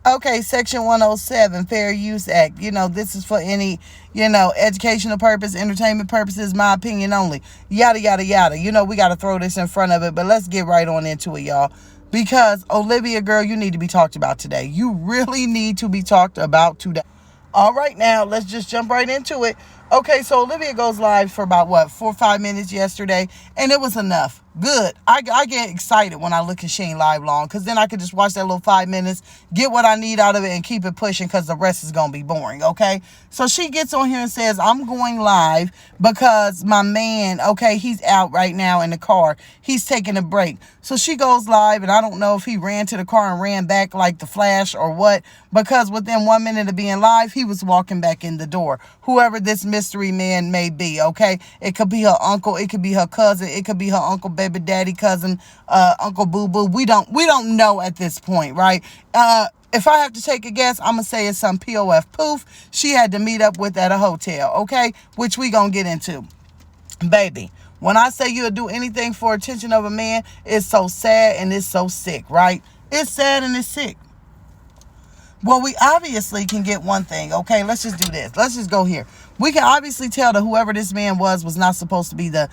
Okay, Section 107, Fair Use Act. This is for any, educational purpose, entertainment purposes, my opinion only. Yada, yada, yada. We got to throw this in front of it, but let's get right on into it, y'all. Because, Olivia, girl, you need to be talked about today. You really need to be talked about today. All right, now let's just jump right into it. Okay, so Olivia goes live for about 4 or 5 minutes yesterday, and it was enough. Good. I get excited when I look at Sheen live long, because then I could just watch that little 5 minutes, get what I need out of it, and keep it pushing, because the rest is gonna be boring. Okay, so she gets on here and says, "I'm going live because my man, okay, he's out right now in the car. He's taking a break." So she goes live, and I don't know if he ran to the car and ran back like the Flash or what, because within 1 minute of being live, he was walking back in the door. Whoever this mystery man may be, okay? It could be her uncle, it could be her cousin, it could be her uncle, baby daddy, cousin, Uncle Boo Boo. We don't know at this point, right? If I have to take a guess, I'm gonna say it's some POF poof she had to meet up with at a hotel, okay? Which we gonna get into. Baby, when I say you'll do anything for attention of a man, it's so sad and it's so sick, right? It's sad and it's sick. Well, we obviously can get one thing, okay? Let's just do this. Let's just go here. We can obviously tell that whoever this man was not supposed to be the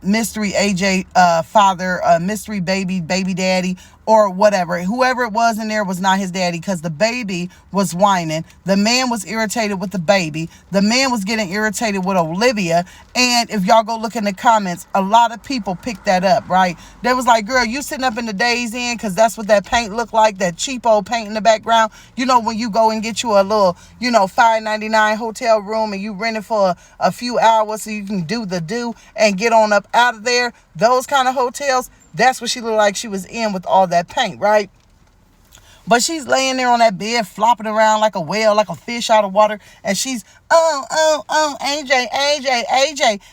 mystery AJ father, mystery baby daddy, or whatever. Whoever it was in there was not his daddy, because the baby was whining. The man was irritated with the baby. The man was getting irritated with Olivia. And if y'all go look in the comments, a lot of people picked that up, right? They was like, girl, you sitting up in the Days Inn because that's what that paint looked like, that cheapo paint in the background. When you go and get you a little, $5.99 hotel room, and you rent it for a few hours so you can do the do and get on up out of there. Those kind of hotels, that's what she looked like she was in with all that paint, right? But she's laying there on that bed, flopping around like a whale, like a fish out of water. And she's, AJ.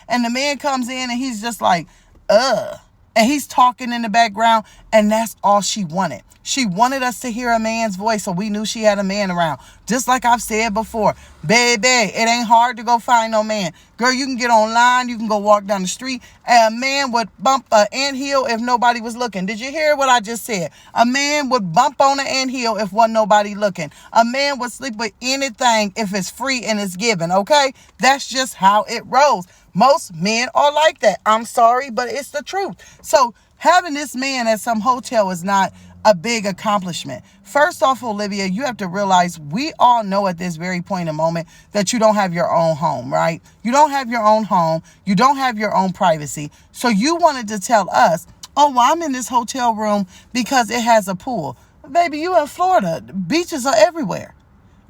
And the man comes in and he's just like, and he's talking in the background, and that's all she wanted. She wanted us to hear a man's voice, so we knew she had a man around. Just like I've said before, baby, it ain't hard to go find no man. Girl, you can get online, you can go walk down the street, and a man would bump an anthill if nobody was looking. Did you hear what I just said? A man would bump on an anthill if wasn't nobody looking. A man would sleep with anything if it's free and it's given, okay? That's just how it rolls. Most men are like that. I'm sorry, but it's the truth. So having this man at some hotel is not a big accomplishment. First off, Olivia, you have to realize we all know at this very point in moment that you don't have your own home, right? You don't have your own home. You don't have your own privacy. So you wanted to tell us, oh, well, I'm in this hotel room because it has a pool. Baby, you in Florida. Beaches are everywhere.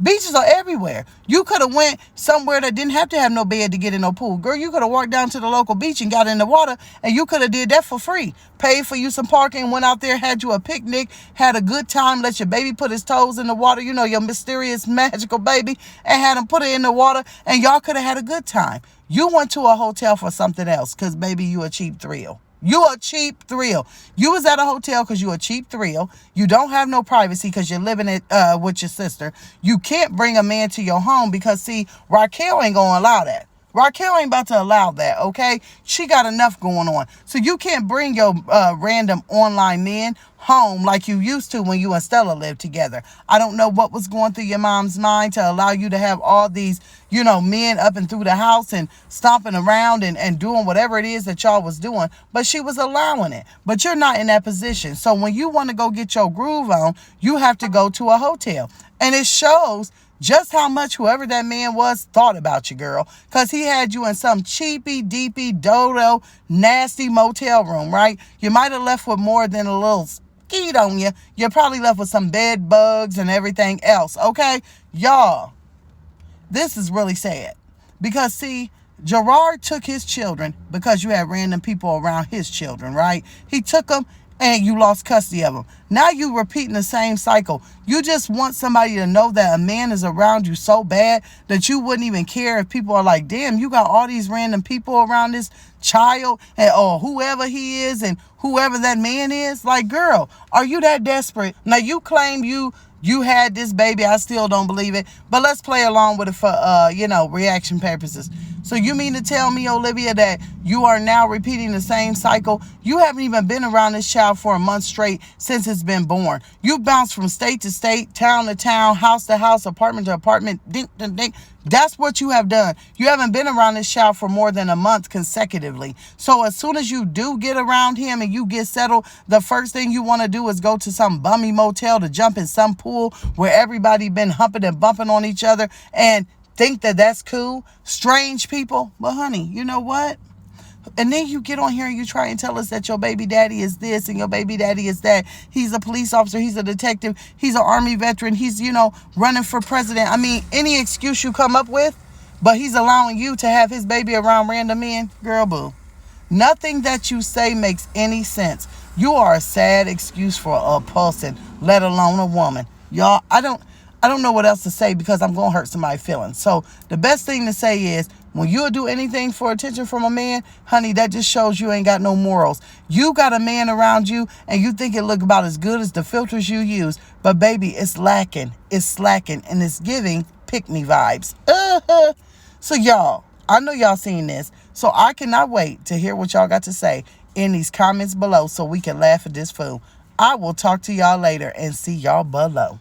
Beaches are everywhere. You could have went somewhere that didn't have to have no bed to get in no pool. Girl, you could have walked down to the local beach and got in the water, and you could have did that for free. Paid for you some parking, went out there, had you a picnic, had a good time, let your baby put his toes in the water, your mysterious, magical baby, and had him put it in the water, and y'all could have had a good time. You went to a hotel for something else, because, baby, you a cheap thrill. You a cheap thrill. You was at a hotel because you a cheap thrill. You don't have no privacy because you're living it with your sister. You can't bring a man to your home because, see, Raquel ain't going to allow that. Raquel ain't about to allow that, okay? She got enough going on. So you can't bring your random online men home like you used to when you and Stella lived together. I don't know what was going through your mom's mind to allow you to have all these, men up and through the house and stomping around and doing whatever it is that y'all was doing. But she was allowing it. But you're not in that position. So when you want to go get your groove on, you have to go to a hotel. And it shows just how much whoever that man was thought about you, girl. Because he had you in some cheapy, deepy, dodo, nasty motel room, right? You might have left with more than a little skeet on you. You're probably left with some bed bugs and everything else, okay? Y'all, this is really sad. Because, see, Gerard took his children because you had random people around his children, right? He took them and you lost custody of them. Now you repeating the same cycle. You just want somebody to know that a man is around you so bad that you wouldn't even care if people are like, damn, you got all these random people around this child or whoever he is and whoever that man is. Like, girl, are you that desperate? Now you claim you had this baby. I still don't believe it. But let's play along with it for, reaction purposes. So you mean to tell me, Olivia, that you are now repeating the same cycle? You haven't even been around this child for a month straight since it's been born. You bounced from state to state, town to town, house to house, apartment to apartment, dink to dink. That's what you have done. You haven't been around this child for more than a month consecutively. So as soon as you do get around him and you get settled, the first thing you want to do is go to some bummy motel to jump in some pool where everybody been humping and bumping on each other and think that that's cool. Strange people. But honey, you know what? And then you get on here and you try and tell us that your baby daddy is this and your baby daddy is that. He's a police officer. He's a detective. He's an Army veteran. He's, running for president. I mean, any excuse you come up with, but he's allowing you to have his baby around random men. Girl, boo. Nothing that you say makes any sense. You are a sad excuse for a person, let alone a woman. Y'all, I don't know what else to say because I'm going to hurt somebody's feelings. So the best thing to say is when you'll do anything for attention from a man, honey, that just shows you ain't got no morals. You got a man around you and you think it look about as good as the filters you use. But baby, it's lacking. It's slacking and it's giving pick-me vibes. So y'all, I know y'all seen this. So I cannot wait to hear what y'all got to say in these comments below so we can laugh at this fool. I will talk to y'all later and see y'all below.